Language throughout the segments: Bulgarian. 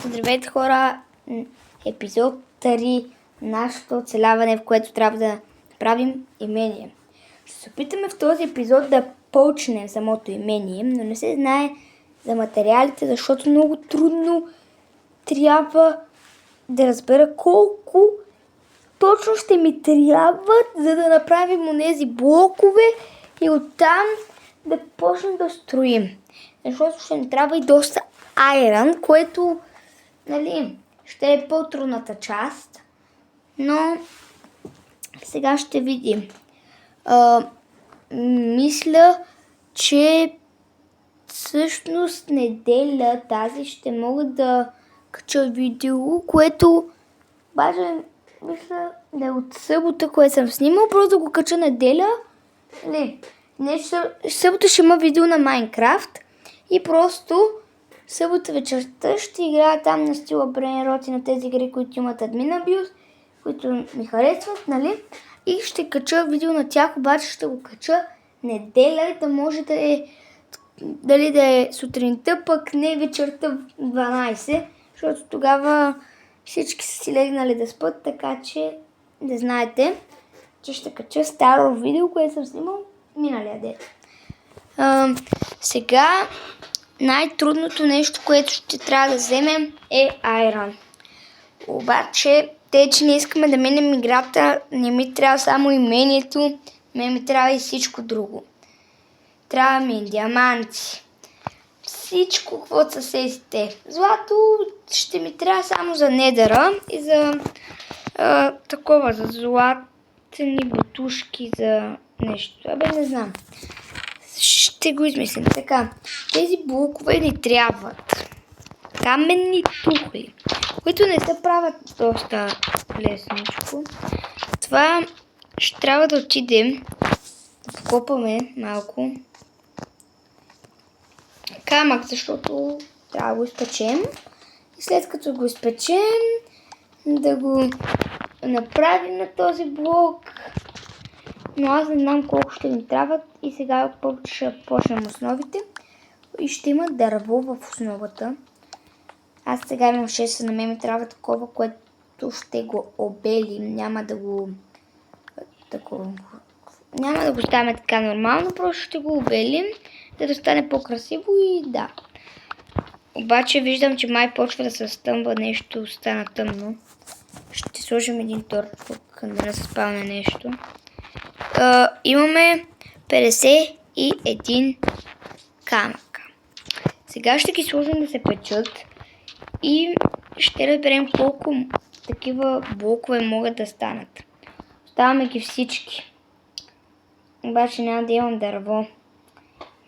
Здравейте хора, епизод 3, нашето оцеляване, в което трябва да направим имение. Ще се опитаме в този епизод да почнем самото имение, но не се знае за материалите, защото много трудно трябва да разбера колко точно ще ми трябват, за да направим онези блокове и оттам да почнем да строим. Защото ще ни трябва и доста айрон, което ще е по-трудната част, но сега ще видим. Мисля, че всъщност неделя тази ще мога да кача видео, което баже, мисля да е от събота, което съм снимал, просто да го кача неделя. Събота ще има видео на Майнкрафт и просто събота вечерта ще играя там на стила Brainrot и на тези игри, които имат админ абюз, които ми харесват, И ще кача видео на тях, обаче ще го кача неделя, да може да е дали да е сутринта, пък не вечерта в 12, защото тогава всички са си легнали да спят, така че да знаете, че ще кача старо видео, което съм снимал миналия ден. Сега най-трудното нещо, което ще трябва да вземем е айрон. Обаче, че не искаме да минем играта, не ми трябва само имението, ми трябва и всичко друго. Трябва ми диаманти. Всичко, каквото са сетите. Злато ще ми трябва само за недъра и за за златни бутушки, за нещо. Не знам. Ще го измислим. Така, тези блокове ни трябват. Каменни тухли, които не се правят доста лесничко. Това ще трябва да отидем, да покопаме малко камък, защото трябва да го изпечем. И след като го изпечем, да го направим на този блок. Но аз не знам колко ще ни трябват и сега първо ще почнем основите и ще има дърво в основата. Аз сега имам 6, на мен ми трябва такова, което ще го обелим. Няма да го ставим така нормално, просто ще го обелим, за да стане по-красиво и да. Обаче виждам, че май почва да се стъмва нещо, стана тъмно. Ще сложим един торт тук, да не се спалне нещо. Имаме 51 камъка. Сега ще ги сложим да се печат и ще разберем колко такива блокове могат да станат. Оставаме ги всички. Обаче няма да имам дърво.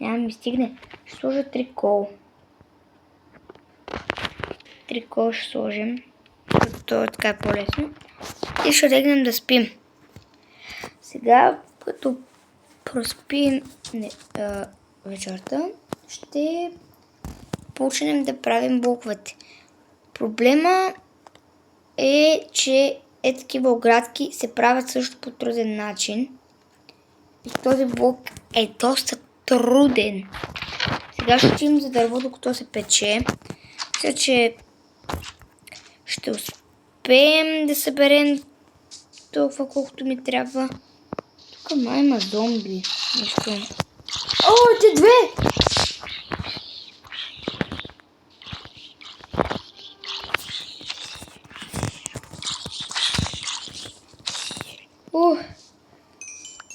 Няма да ми стигне. Ще сложа 3 кола. 3 кола ще сложим. Това така е по-лесно. И ще легнем да спим. Сега, като проспим вечерта, ще почнем да правим блоковете. Проблема е, че такива оградки се правят също по труден начин. И този блок е доста труден. Сега ще отидем за дърво, докато се пече. Мисля, че ще успеем да съберем толкова, колкото ми трябва. Тук май има зомби. Нещо. О, те две!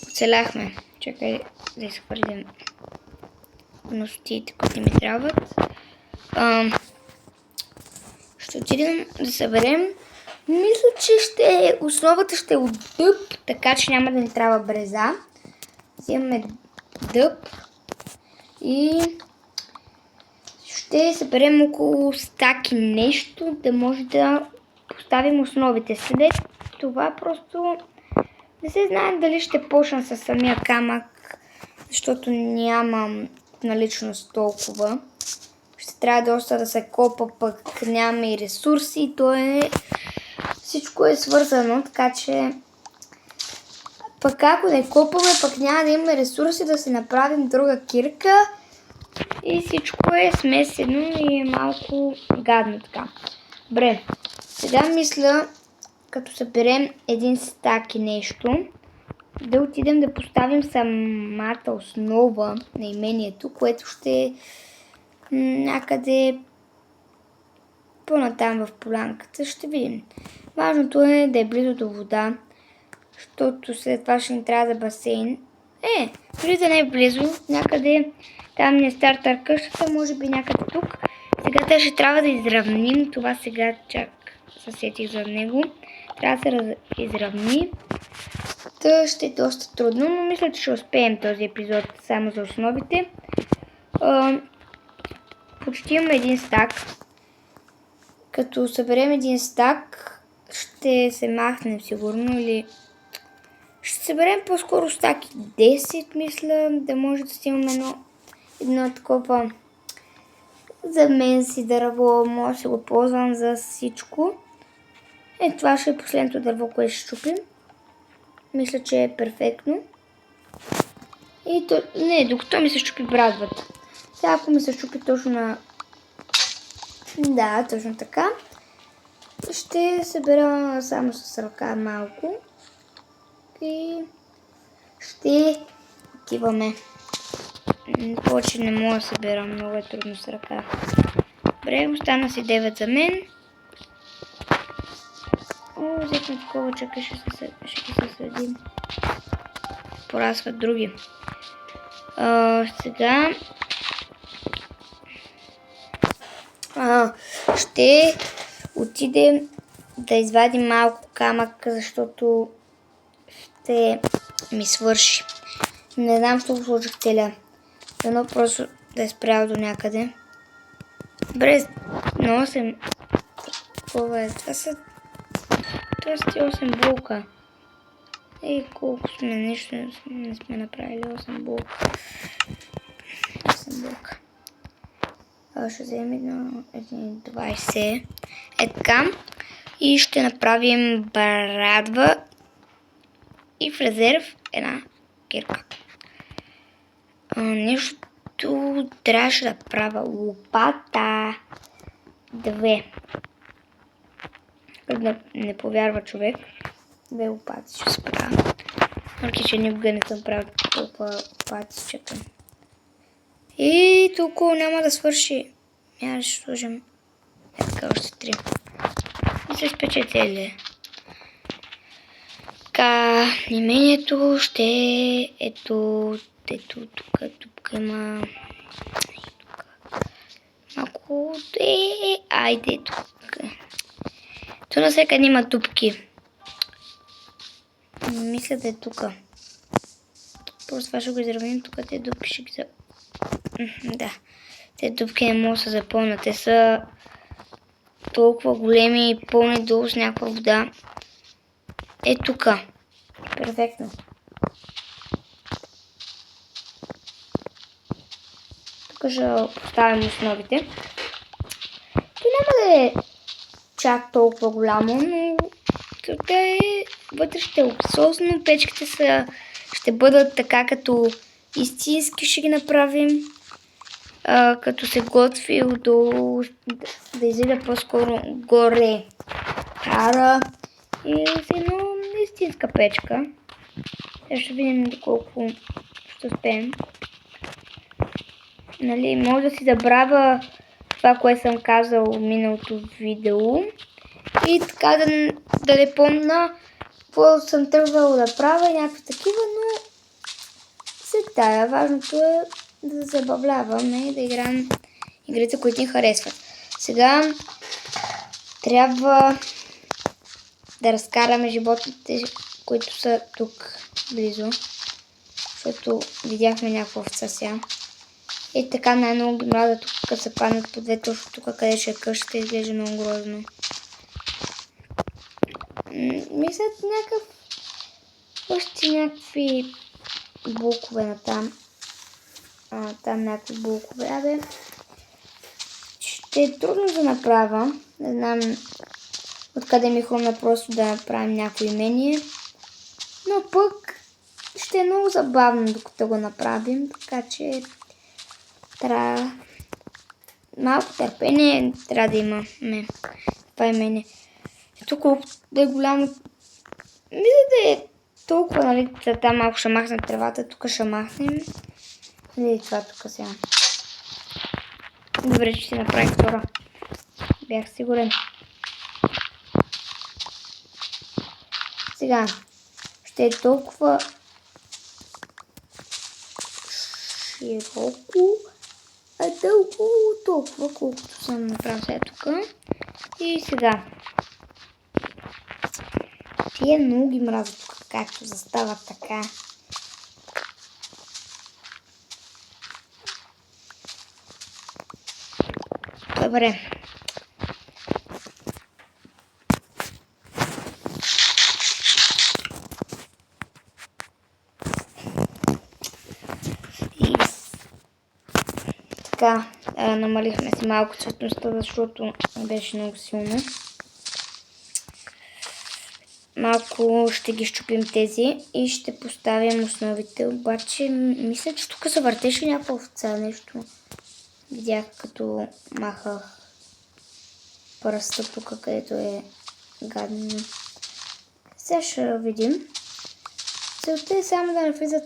Оцеляхме. Чакай да изхвърлим ностите, които ми трябват. Ще отидем да съберем. Мисля, че основата ще е от дъб, така че няма да ни трябва бреза. Взимаме дъб и ще съберем около стаки нещо, да може да поставим основите. След това просто не се знае дали ще почна с самия камък, защото нямам наличност толкова. Ще трябва доста да се копа, пък нямаме и ресурси. Всичко е свързано, така че пък ако не копаме, пък няма да имаме ресурси да си направим друга кирка И всичко е смесено и е малко гадно така. Добре, сега мисля, като съберем един стак и нещо, да отидем да поставим самата основа на имението, което ще е някъде по-натам в полянката. Ще видим. Важното е да е близо до вода, защото след това ще ни трябва за басейн. Дори да не е близо, някъде там ни е стартър къщата, може би някъде тук. Сега ще трябва да изравним това сега, чак се сетих за него. Трябва да се изравни. Та ще е доста трудно, но мисля, че ще успеем този епизод само за основите. Почти имаме един стак. Като съберем един стак, ще се махнем сигурно или ще съберем по-скоро стаки 10, мисля, да може да снимаме едно такова за мен си дърво, може да се го ползвам за всичко. Това ще е последното дърво, което ще щупим. Мисля, че е перфектно. И докато ми се щупи брадвата. Сега ако ми се щупи точно на... Да, точно така. Ще събера само с ръка малко. И ще отиваме. Повече не мога да събера, много е трудно с ръка. Добре, остана си 9 за мен. Взехме такова, чакай, ще ги съсредим. Порасват други. Сега ще отидем да извадим малко камък, защото ще ми свърши. Не знам, що го сложих целя. Едно просто да е спрял до някъде. Добре, на 8. Това е? Това са 8 блока. Колко сме, нещо не сме направили. 8 блока. 8 блока. Ще вземем едно 20. Така. И ще направим брадва. И в резерв една кирка. Нещо трябваше да правя лопата. 2. Да не повярва човек. 2 лопати ще се правя. Въпреки че никога не съм правил толкова лопати, чакам. И тук няма да свърши. Ще сложим така още 3. И се спече цели. Така, имението ще е ето тук има малко айде тук. Тук навсякъде има дупки. Мисля да е тук. Просто това ще го изравним, тук те дупки ще ги да. Те дупки не могат да се запълнят. Те са толкова големи и пълни долу с някаква вода. Тук. Перфектно. Тук ще поставим основите. То няма да е чак толкова голямо, но тук вътре ще е луксозно. Печките ще бъдат така като истински, ще ги направим. Като се готви отдолу да излиза по-скоро горе пара. И с едно истинска печка. Ще видим доколко ще успеем. Може да си забравя това, което съм казал в миналото видео. И така да не помня какво съм тръгвала да правя, някакви такива, но сега важното е да се забавляваме и да играем игрите, които ни харесват. Сега трябва да разкараме животните, които са тук близо, защото видяхме някаква овца сега. И така най-много ги мразя тук, като се паднат по две, точно тук, къде ще е къщата, изглежда много грозно. Мислят още някакви блокове на там. Там някакви блокове. Ще е трудно да направя. Не знам откъде ми хрумна просто да направим някакво имение. Но пък ще е много забавно, докато го направим. Така че Трябва малко търпение трябва да имаме. Това е мене. Тук да е голямо. Мисля да е толкова, нали, там малко ще махнем тревата, тук ще махнем. Види това тук сега. Добре, че си направих втора. Бях сигурен. Сега ще е толкова широко, а дълго толкова, колкото съм направил сега тук. И сега. Тия много ги мразя тук, както застава така. Добре. И така, намалихме си малко цветността, защото беше много силно. Малко ще ги щупим тези и ще поставим основите. Обаче, мисля, че тук се въртеше някаква овца, нещо. Видях като махах пръста тук, където е гадно. Сега ще видим. Целта е само да не влизат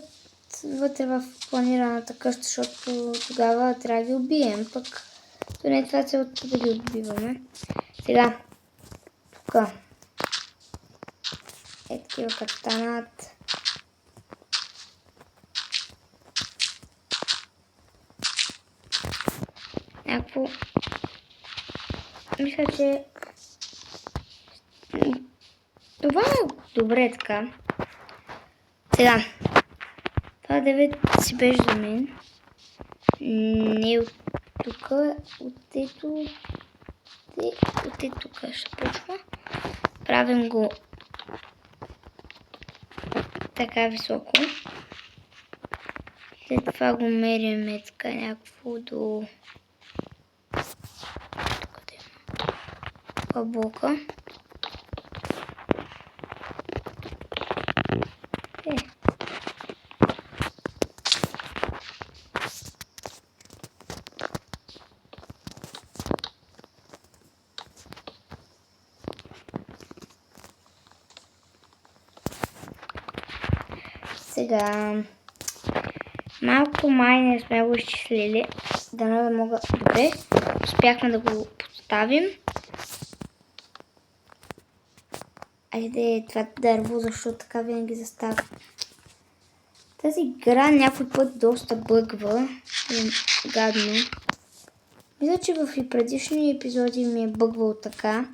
вътре в планираната къща, защото тогава трябва да ги убием. Пък то не е това целта да ги убиваме. Сега, тук. Е такива като станат. Някакво. Мисля, че това е добре така. Сега. Това 9 си беше за мен. Не от тук, от ето тук ще почва. Правим го така високо. След това го меряме така някакво до блока. Сега малко май не сме го изчислили. Да мога. Добре. Успяхме да го поставим. Айде това дърво, защото така винаги застава. Тази игра някой път доста бъгва. Гадно. Мисля, че в и предишни епизоди ми е бъгвал така.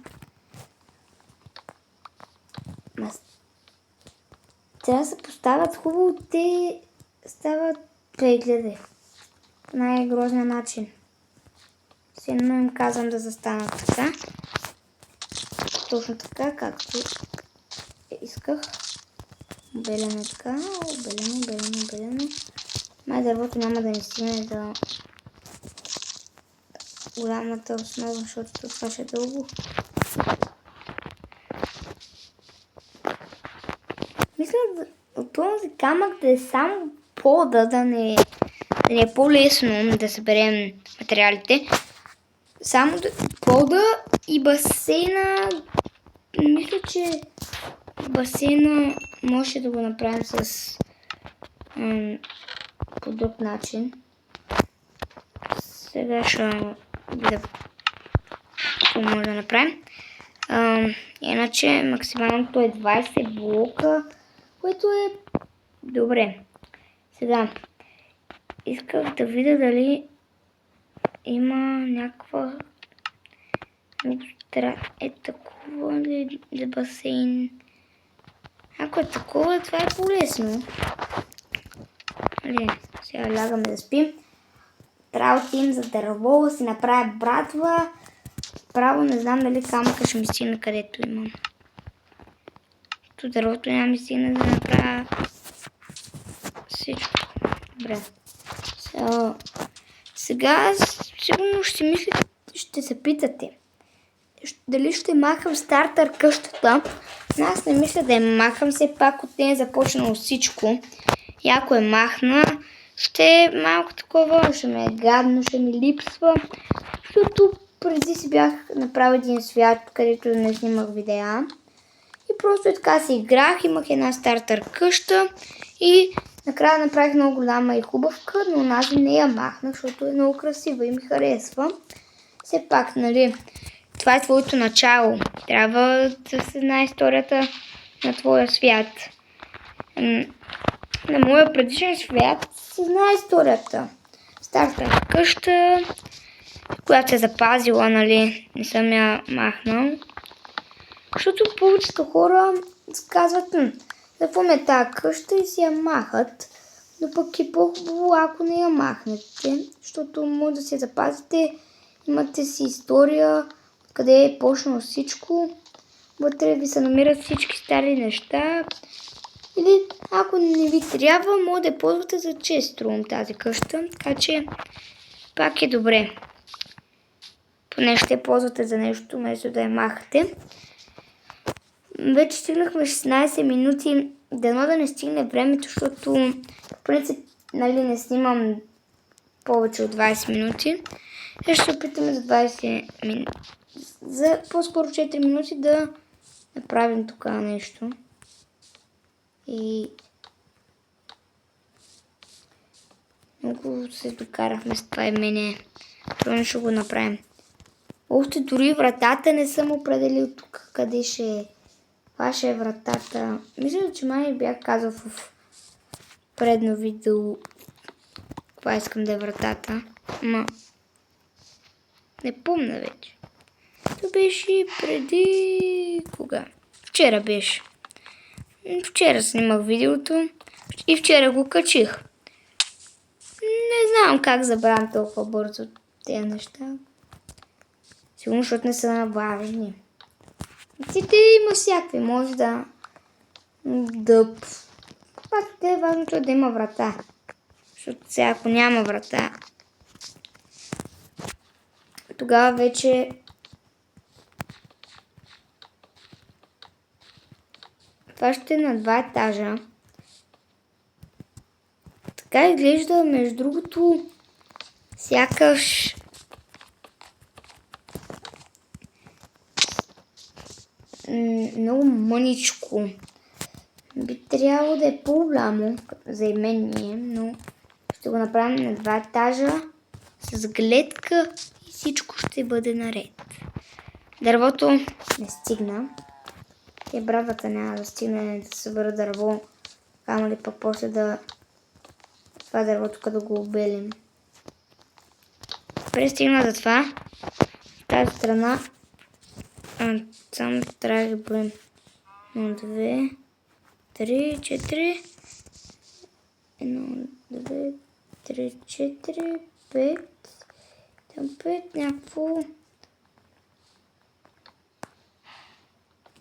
Трябва да се поставят хубаво, те стават прегледи. Най-грозния начин. Силно им казвам да застанат така. Точно така, както исках. Обеляме така. Обеляме. Май дървото няма да ни стигне до голямата основа, защото това ще е дълго. Мисля от този камък да е само пода, да не е по-лесно да съберем материалите. Само пода и басейна. Мисля, че басейна може да го направим с по друг начин. Сега ще видя какво може да направим. Иначе максималното е 20 блока, което е добре. Сега исках да видя дали има някаква е такова ли за басейн. Ако е такова, това е по-лесно. Сега лягаме да спим. Работим за дърво, да си направя братва. Право не знам дали камъка ще ми стигне където имам. То дървото няма ми стигне да направя всичко. Добре. Сега сигурно ще мисля, ще се питате. Дали ще махам стартър къщата? Аз не мисля да я махам, все пак от нея е започнало всичко. И ако е махна, ще е малко такова, ще ме е гадно, ще ми липсва, защото преди си бях направил един свят, където не снимах видеа. И просто така си играх, имах една стартър къща и накрая направих много голяма и хубавка, но онази не я махнах, защото е много красива и ми харесва. Все пак, нали, това е твоето начало. Трябва да се знае историята на твоя свят. На моя предишен свят се знае историята. Стартър къща, която е запазила, нали, не съм я махнал. Защото повечето хора казват, какво ме е тази къща и си я махат. Но пък е по-хубаво, ако не я махнете, защото може да се запазите, имате си история, къде е почнало всичко, вътре ви се намират всички стари неща. Или ако не ви трябва, може да я ползвате за чест, струвам тази къща, така че пак е добре. Поне ще я ползвате за нещо, вместо да я махате. Вече стигнахме 16 минути, дано да не стигне времето, защото в принцип, нали, не снимам повече от 20 минути. Ще опитаме за 20 минути, за по-скоро 4 минути да направим тук нещо. И много се докарахме с това имене. Трудно ще го направим. Още дори вратата не съм определил тук къде ще е. Това ще е вратата. Мисля, че май бях казал в предно видео каква искам да е вратата. Ама не помня вече. То беше преди... Кога? Вчера беше. Вчера снимах видеото и вчера го качих. Не знам как забравям толкова бързо тези неща. Сигурно, защото не са важни. Ците има всякакви, може да... Пак е важното да има врата. Защото сега ако няма врата, тогава вече... Това ще е на 2 етажа. Така изглежда, между другото, сякаш... много мъничко. Би трябвало да е по-голямо за имение, но ще го направим на 2 етажа с гледка и всичко ще бъде наред. Дървото не стигна. И брадата няма да стигне да събера дърво, камо ли пък после да... Това дървото, като го обелим. Пристигна за това. В тази страна само трябва да броим 1, 2, 3, 4. 1, 2, 3, 4, 5. Там 5, някакво...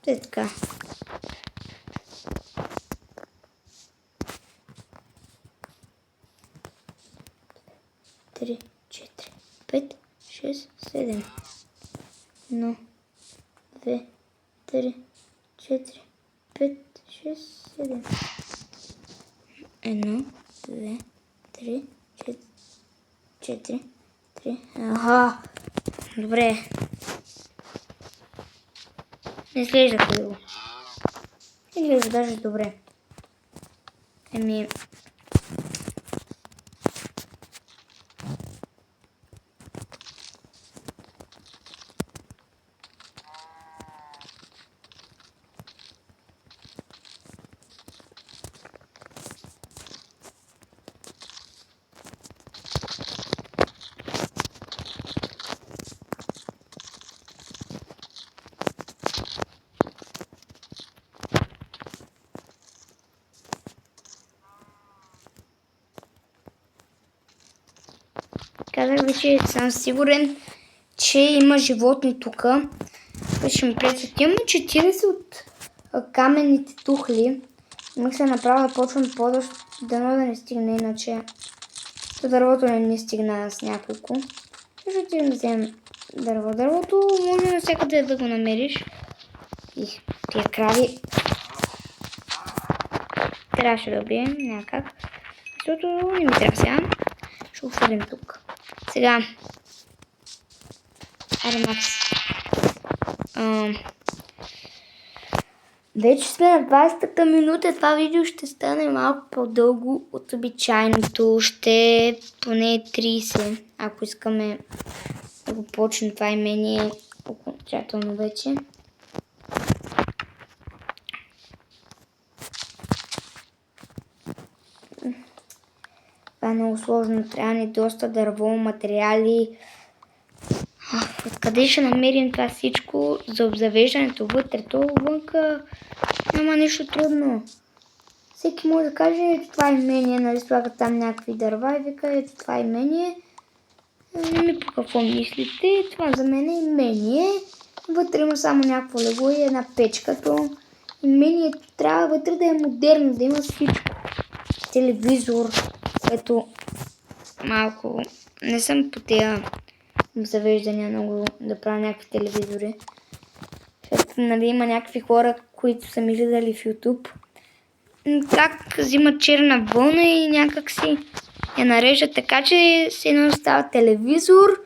Така. Три, 4, 5, 6, 7. 1, 2, 3, 4, 5, 6, 7. 1, 2, 3, 4, 3. Аха! Добре. Не изглежда хубаво. Изглежда даже добре. Казах ви, че съм сигурен, че има животни тук. Ще ми пречат. Имам 40 от каменните тухли. Имах се направо да почвам по-дъжд, дано да не стигне, иначе дървото не стигна с няколко. Ще отидем да вземем дърво. Дървото може навсякъде да го намериш. И тия крави трябваше да убием някак. защото не ми трябва сега. Ще го хвърлим тук. Сега. Аре, Макс. Вече сме на 20-та минута. Това видео ще стане малко по-дълго от обичайното. Ще е поне 30, ако искаме да го почнем това имение окончателно вече. Това е много сложно. Трябва ни доста дърво, материали. Откъде ще намерим това всичко за обзавеждането вътре? То вънка няма нищо трудно. Всеки може да каже, ето това имение, нали, слагат там някакви дърва и вика, ето това имение. Не ми по какво мислите, това за мен е имение. Вътре има само някакво легло и една печка. То имението трябва вътре да е модерно, да има всичко. Телевизор, което малко не съм по тези завеждания много да правя някакви телевизори. Защото, нали, има някакви хора, които са ми гледали в YouTube. Как взимат черна вълна и някак си я нареждат така, че се едно става телевизор.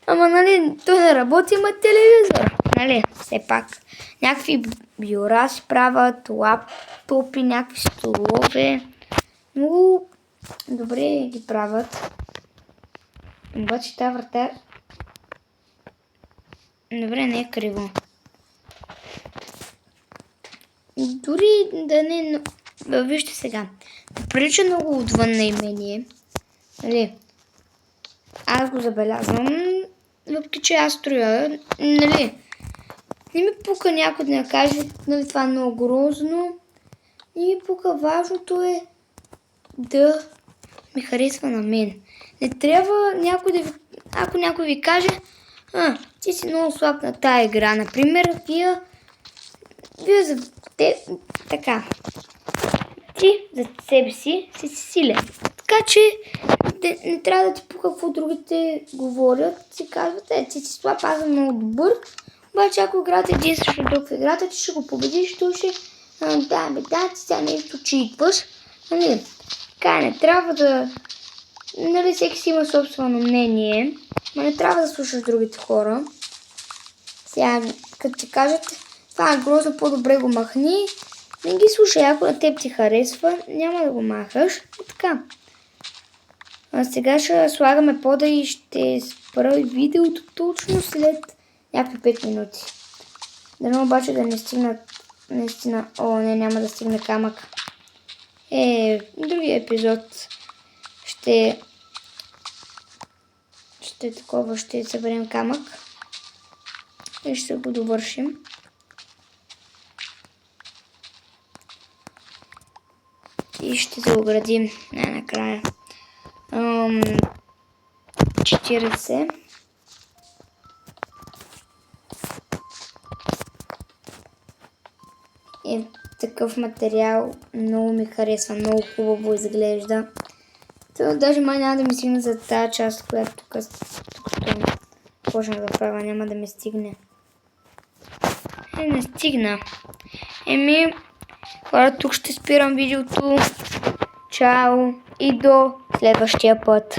Ама, нали, той не работи, има телевизор. Нали, все пак. Някакви бюра си правят, лаптопи, някакви столове. Много добре ги правят. Обаче тази врата... Добре, не е криво. Дори да не... Вижте сега. Прилича много отвън на имение. Нали? Аз го забелязвам. Въпреки че аз строя. Нали? Не ми пука някой да каже, нали, това е много грозно. Не ми пука, важното е да ми харесва на мен. Не трябва някой да ви... Ако някой ви каже, ти си много слаб на тая игра, например, вие за те... Така. Ти за себе си си силен. Така че не трябва да ти пука какво другите говорят. Си казват, ти си слаб, аз съм много добър. Обаче ако играта един срещу друг в играта, ти ще го победиш, той ще... ти сега нещо читваш. Нали? Така, не трябва да... Нали, всеки си има собствено мнение, но не трябва да слушаш другите хора. Сега, като ти кажат, това е грозно, по-добре го махни, не ги слушай, ако на теб ти харесва, няма да го махаш. И така. А сега ще слагаме пода и ще спра видеото точно след някакви 5 минути. Дано обаче да не стигнат наистина... не, няма да стигне камък. Другия епизод ще съберем камък и ще го довършим. И ще се оградим накрая. 40. И такъв материал много ми харесва, много хубаво изглежда. То даже май няма да ми стигне за тази част, която тук почнах да правя, няма да ми стигне. Не стигна. Хора, тук ще спирам видеото. Чао и до следващия път.